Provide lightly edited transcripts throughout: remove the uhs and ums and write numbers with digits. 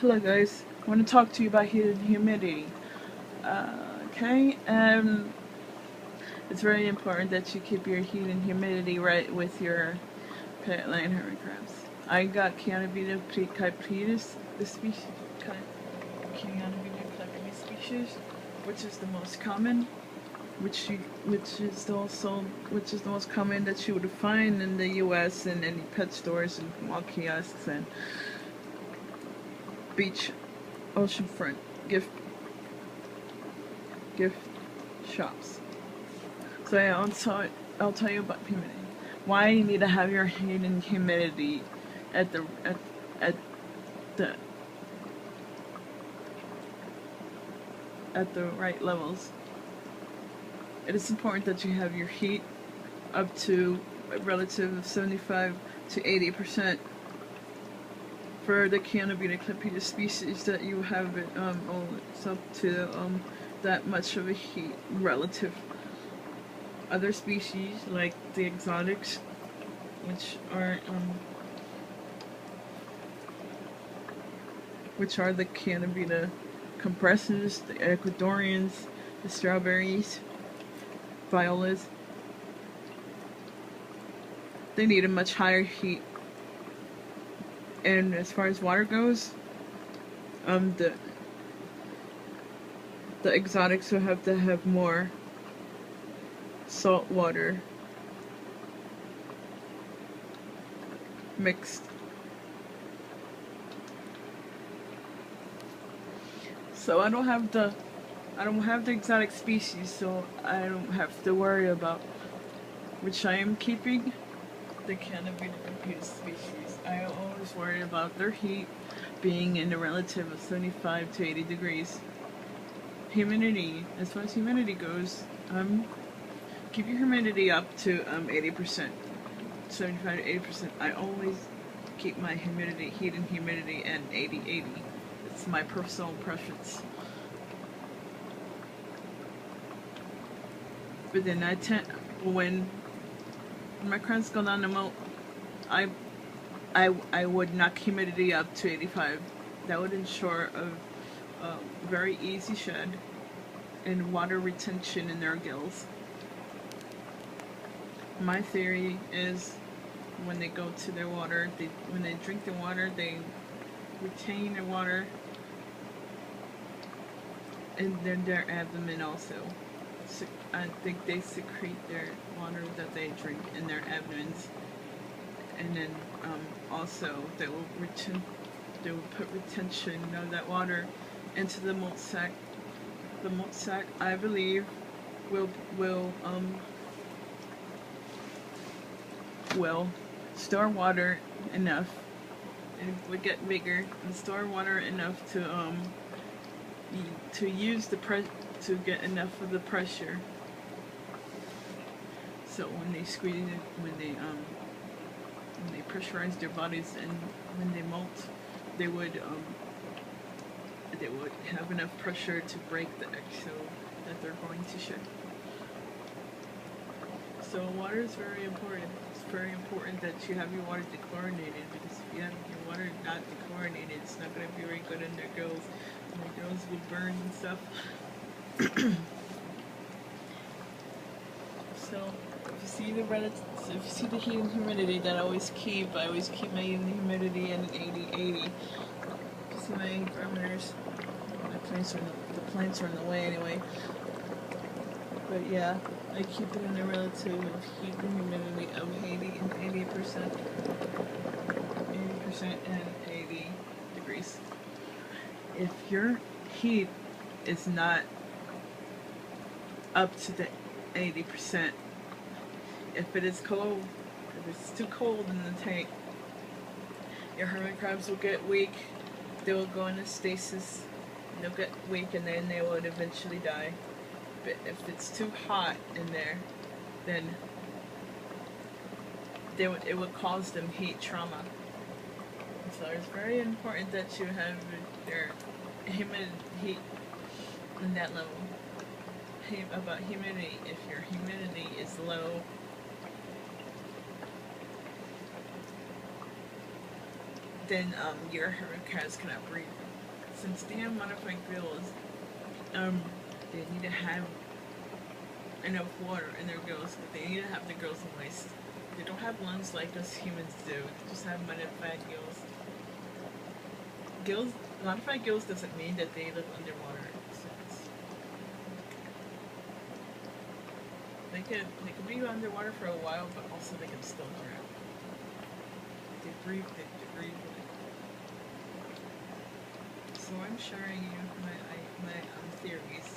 Hello guys, I want to talk to you about heat and humidity. Okay, it's very important that you keep your heat and humidity right with your pet land hermit crabs. I got Canavita caipirius, the species, Canavita caipirius species, which is the most common, which is the most common that you would find in the U.S. in any pet stores and mall kiosks and beach, oceanfront gift shops. So yeah, I'll tell you about humidity. Why you need to have your heat and humidity at the at the at the right levels. It is important that you have your heat up to a relative of 75 to 80% for the Canavita caipirius species that you have it it's up to that much of a heat relative. Other species like the exotics, which are the Canavita compresses, the Ecuadorians, the strawberries, violas, they need a much higher heat. And as far as water goes, the exotics will have to have more salt water mixed. So I don't have the exotic species, so I don't have to worry about which I am keeping. The Canavita caipirius species, I always worry about their heat being in a relative of 75 to 80 degrees. Humidity, as far as humidity goes, keep your humidity up to 80%, 75 to 80%. I always keep my heat and humidity at 80-80. It's my personal preference. But then when my crabs go down the moat, I would knock humidity up to 85. That would ensure a very easy shed and water retention in their gills. My theory is when they go to their water, when they drink the water, they retain their water and then their abdomen also. So I think they secrete their water that they drink in their abdomens, and then also they will put retention of that water into the molt sac. The molt sac, I believe, will store water enough, and it would get bigger and store water enough to use to get enough of the pressure. So when they squeeze it, when they pressurize their bodies and when they molt, they would have enough pressure to break the eggshell that they're going to shed. So water is very important. It's very important that you have your water dechlorinated, because if you have your water not dechlorinated, it's not going to be very good in their gills, and their gills will burn and stuff. So if you see the heat and humidity that I always keep my heat and humidity at an 80-80. You see my parameters. The plants are in the way anyway. But yeah, I keep it in a relative of heat and humidity of 80 and 80%. 80% and 80 degrees. If your heat is not up to the 80%, if it is cold, if it's too cold in the tank, your hermit crabs will get weak. They will go into stasis. They'll get weak and then they would eventually die. But if it's too hot in there, then it would cause them heat trauma. So it's very important that you have your heat in that level. About humidity, if your humidity is low, then your hermit crabs cannot breathe. since they have modified gills, they need to have enough water in their gills, but they need to have the gills moist. They don't have lungs like us humans do. They just have modified gills. Modified gills doesn't mean that they live underwater. So they could be underwater for a while, but also they can still drown. They breathe. So I'm sharing you my theories.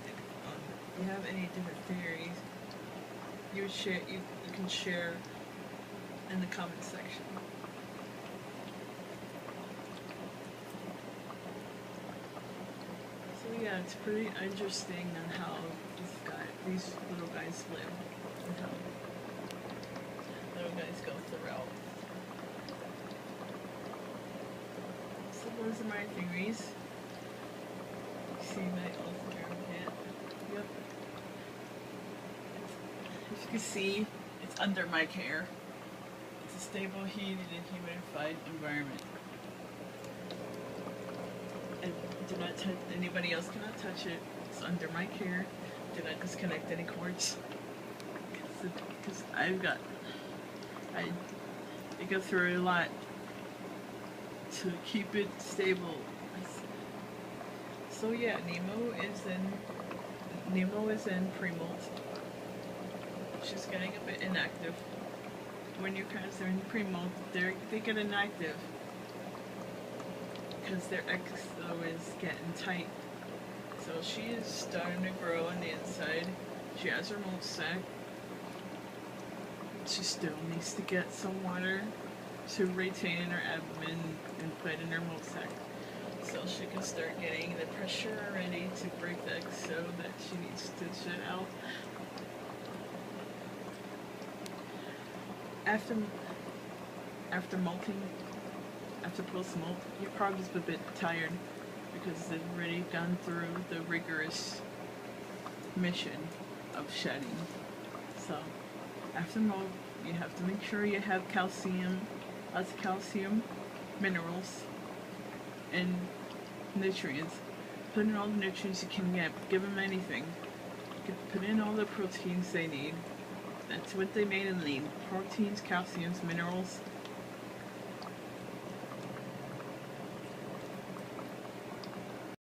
If you have any different theories, you can share in the comment section. So yeah, it's pretty interesting on how these little guys live, and how little guys go throughout. So those are my theories. See my ultimate. Yep. As you can see, it's under my care. It's a stable, heated, and humidified environment. And anybody else cannot touch it. It's under my care. Do not disconnect any cords. Because I go through a lot to keep it stable. So yeah, Nemo is in pre-molt. She's getting a bit inactive. When your cats are in pre-molt, they get inactive because their exo is getting tight. So she is starting to grow on the inside. She has her molt sac. She still needs to get some water to retain in her abdomen and put in her molt sac, so she can start getting the pressure ready to break the exo that she needs to shit out. After molting, after post-molt, you're probably just a bit tired because they've already gone through the rigorous mission of shedding. So after molt, you have to make sure you have calcium, lots of calcium, minerals, and nutrients. Put in all the nutrients you can get. Give them anything. Put in all the proteins they need. That's what they made them need. Proteins, calciums, minerals,